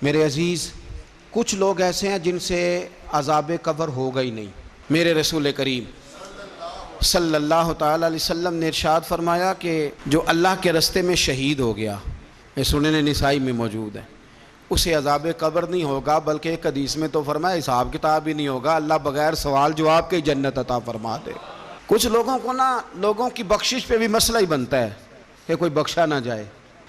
میرے عزیز، کچھ لوگ ایسے ہیں جن سے عذاب قبر ہوگا ہی نہیں۔ میرے رسول کریم صلی اللہ تعالی علیہ وسلم نے ارشاد فرمایا کہ جو اللہ کے رستے میں شہید ہو گیا، یہ سنن نسائی میں موجود ہے، اسے عذاب قبر نہیں ہوگا، بلکہ ایک حدیث میں تو فرمایا حساب کتاب ہی نہیں ہوگا، اللہ بغیر سوال جواب کے جنت عطا فرما دے۔ کچھ لوگوں کو لوگوں کی بخشش پہ بھی مسئلہ ہی بنتا ہے کہ کوئی بخشا نہ جائے۔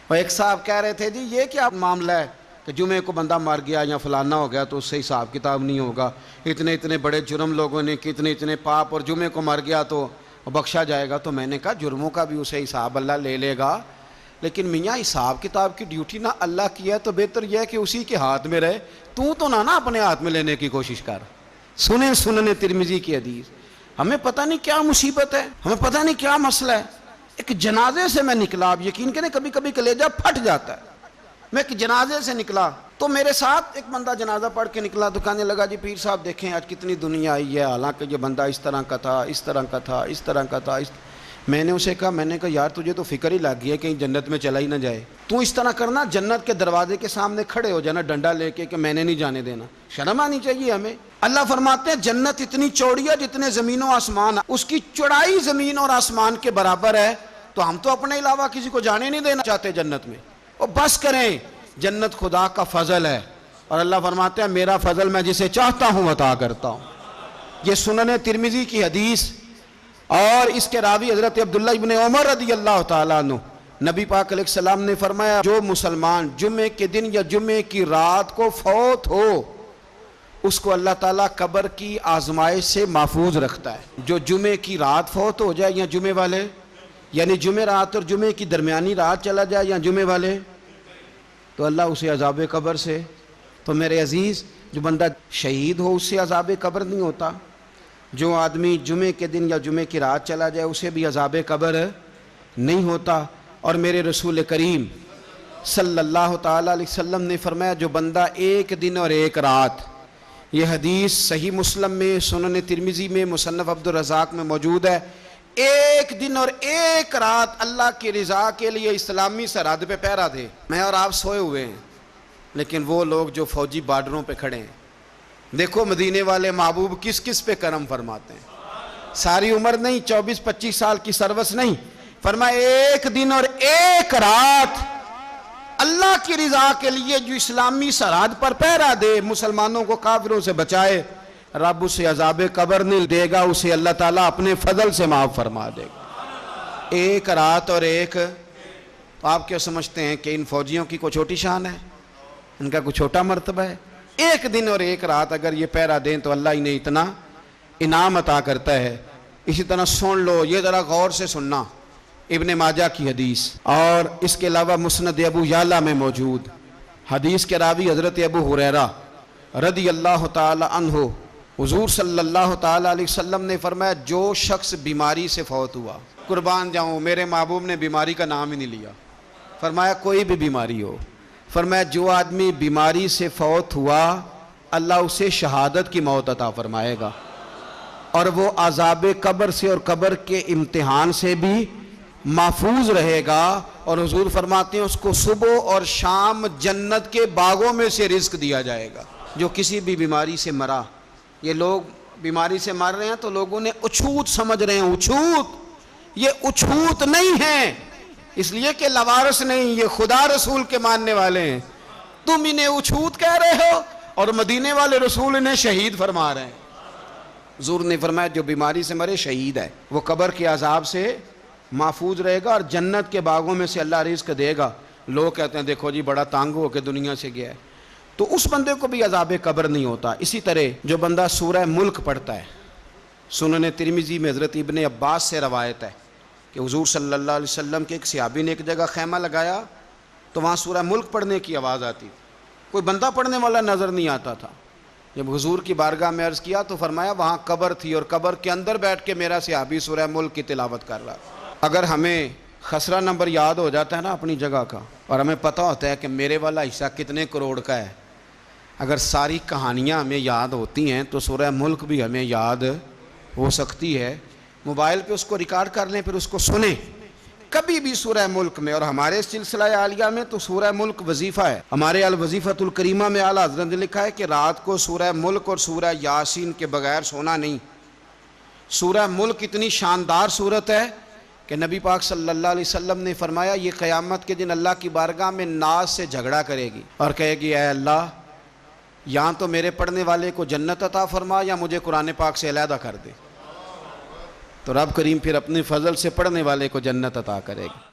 اور ایک صاحب کہہ رہے تھے جی یہ کیا معاملہ ہے کہ جمعے کو بندہ مر گیا یا فلانا ہو گیا تو اس سے حساب کتاب نہیں ہوگا، اتنے بڑے جرم لوگوں نے اتنے پاپ، اور جمعے کو مر گیا تو بخشا جائے گا۔ تو میں نے کہا جرموں کا بھی اسے حساب اللہ لے لے گا، لیکن میاں حساب کتاب کی ڈیوٹی نہ اللہ کی ہے تو بہتر یہ ہے کہ اسی کے ہاتھ میں رہے، تو نہ اپنے ہاتھ میں لینے کی کوشش کر۔ سنن ترمذی کی حدیث۔ ہمیں پتہ نہیں کیا مصیبت ہے، ہمیں پتہ نہیں کیا مسئلہ ہے۔ ایک جنازے سے میں نکلا، آپ یقین کریں کبھی کبھی کلیجہ پھٹ جاتا ہے۔ میں ایک جنازے سے نکلا تو میرے ساتھ ایک بندہ جنازہ پڑھ کے نکلا تو کہنے لگا جی پیر صاحب دیکھیں آج کتنی دنیا آئی ہے، حالانکہ یہ بندہ اس طرح کا تھا، اس طرح کا تھا، اس طرح کا تھا۔ میں نے اسے کہا یار تجھے تو فکر ہی لگ گئی ہے کہیں جنت میں چلا ہی نہ جائے، تو اس طرح کرنا جنت کے دروازے کے سامنے کھڑے ہو جانا ڈنڈا لے کے کہ میں نے نہیں جانے دینا۔ شرم آنی چاہیے ہمیں۔ اللہ فرماتے ہیں جنت اتنی چوڑی ہے جتنے زمین و آسمان، اس کی چوڑائی زمین اور آسمان کے برابر ہے، تو ہم تو اپنے علاوہ کسی کو جانے نہیں دینا چاہتے جنت میں۔ اور بس کریں، جنت خدا کا فضل ہے، اور اللہ فرماتے ہیں میرا فضل میں جسے چاہتا ہوں عطا کرتا ہوں۔ یہ سنن ترمذی کی حدیث، اور اس کے راوی حضرت عبداللہ ابن عمر رضی اللہ تعالیٰ عنہ، نبی پاک علیہ السلام نے فرمایا جو مسلمان جمعے کے دن یا جمعے کی رات کو فوت ہو، اس کو اللہ تعالیٰ قبر کی آزمائش سے محفوظ رکھتا ہے۔ جو جمعے کی رات فوت ہو جائے یا جمعے والے، یعنی جمعے رات اور جمعے کی درمیانی رات چلا جائے یا جمعے والے، تو اللہ اسے عذاب قبر سے۔ تو میرے عزیز، جو بندہ شہید ہو اس سے عذاب قبر نہیں ہوتا، جو آدمی جمعے کے دن یا جمعے کی رات چلا جائے اسے بھی عذاب قبر نہیں ہوتا۔ اور میرے رسول کریم صلی اللہ تعالیٰ علیہ وسلم نے فرمایا جو بندہ ایک دن اور ایک رات، یہ حدیث صحیح مسلم میں، سنن ترمذی میں، مصنف عبدالرزاق میں موجود ہے، ایک دن اور ایک رات اللہ کی رضا کے لیے اسلامی سرحد پہ پہرا دے۔ میں اور آپ سوئے ہوئے ہیں، لیکن وہ لوگ جو فوجی بارڈروں پہ کھڑے ہیں، دیکھو مدینے والے محبوب کس کس پہ کرم فرماتے ہیں۔ ساری عمر نہیں، 24-25 سال کی سروس نہیں، فرمایا ایک دن اور ایک رات اللہ کی رضا کے لیے جو اسلامی سرحد پر پہرا دے، مسلمانوں کو کافروں سے بچائے، رب اسے عذاب قبر نہیں دے گا، اسے اللہ تعالیٰ اپنے فضل سے معاف فرما دے گا۔ ایک رات اور ایک، آپ کیا سمجھتے ہیں کہ ان فوجیوں کی کوئی چھوٹی شان ہے، ان کا کوئی چھوٹا مرتبہ ہے؟ ایک دن اور ایک رات اگر یہ پہرا دیں تو اللہ انہیں اتنا انعام عطا کرتا ہے۔ اسی طرح سن لو، یہ ذرا غور سے سننا، ابن ماجہ کی حدیث، اور اس کے علاوہ مسند ابو یعلا میں موجود حدیث کے راوی حضرت ابو ہریرہ رضی اللہ تعالی عنہ، حضور صلی اللہ تعالی علیہ وسلم نے فرمایا جو شخص بیماری سے فوت ہوا، قربان جاؤں میرے محبوب نے بیماری کا نام ہی نہیں لیا، فرمایا کوئی بھی بیماری ہو، فرمایا جو آدمی بیماری سے فوت ہوا اللہ اسے شہادت کی موت عطا فرمائے گا، اور وہ عذاب قبر سے اور قبر کے امتحان سے بھی محفوظ رہے گا، اور حضور فرماتے ہیں اس کو صبح اور شام جنت کے باغوں میں سے رزق دیا جائے گا۔ جو کسی بھی بیماری سے مرا، یہ لوگ بیماری سے مر رہے ہیں تو لوگوں نے اچھوت سمجھ رہے ہیں، اچھوت، یہ اچھوت نہیں ہے، اس لیے کہ لوارث نہیں، یہ خدا رسول کے ماننے والے ہیں، تم انہیں اچھوت کہہ رہے ہو اور مدینے والے رسول انہیں شہید فرما رہے ہیں۔ حضور نے فرمایا جو بیماری سے مرے شہید ہے، وہ قبر کے عذاب سے محفوظ رہے گا اور جنت کے باغوں میں سے اللہ رزق دے گا۔ لوگ کہتے ہیں دیکھو جی بڑا تنگ ہو کے دنیا سے گیا ہے، تو اس بندے کو بھی عذاب قبر نہیں ہوتا۔ اسی طرح جو بندہ سورہ ملک پڑھتا ہے، سنن ترمذی میں حضرت ابن عباس سے روایت ہے کہ حضور صلی اللہ علیہ وسلم کے ایک صحابی نے ایک جگہ خیمہ لگایا تو وہاں سورہ ملک پڑھنے کی آواز آتی تھی، کوئی بندہ پڑھنے والا نظر نہیں آتا تھا۔ جب حضور کی بارگاہ میں عرض کیا تو فرمایا وہاں قبر تھی اور قبر کے اندر بیٹھ کے میرا صحابی سورہ ملک کی تلاوت کر رہا۔ اگر ہمیں خسرہ نمبر یاد ہو جاتا ہے نا اپنی جگہ کا، اور ہمیں پتہ ہوتا ہے کہ میرے والا حصہ کتنے کروڑ کا ہے، اگر ساری کہانیاں ہمیں یاد ہوتی ہیں تو سورہ ملک بھی ہمیں یاد ہو سکتی ہے۔ موبائل پہ اس کو ریکارڈ کر لیں، پھر اس کو سنیں، کبھی بھی سورہ ملک میں، اور ہمارے سلسلہ عالیہ میں تو سورہ ملک وظیفہ ہے، ہمارے الوظیفۃ الکریمہ میں اعلیٰ حضرت نے لکھا ہے کہ رات کو سورہ ملک اور سورہ یاسین کے بغیر سونا نہیں۔ سورہ ملک اتنی شاندار صورت ہے کہ نبی پاک صلی اللہ علیہ وسلم نے فرمایا یہ قیامت کے دن اللہ کی بارگاہ میں ناز سے جھگڑا کرے گی اور کہے گی اے اللہ، یہاں تو میرے پڑھنے والے کو جنت عطا فرما یا مجھے قرآن پاک سے علیحدہ کر دے۔ تو رب کریم پھر اپنے فضل سے پڑھنے والے کو جنت عطا کرے گی۔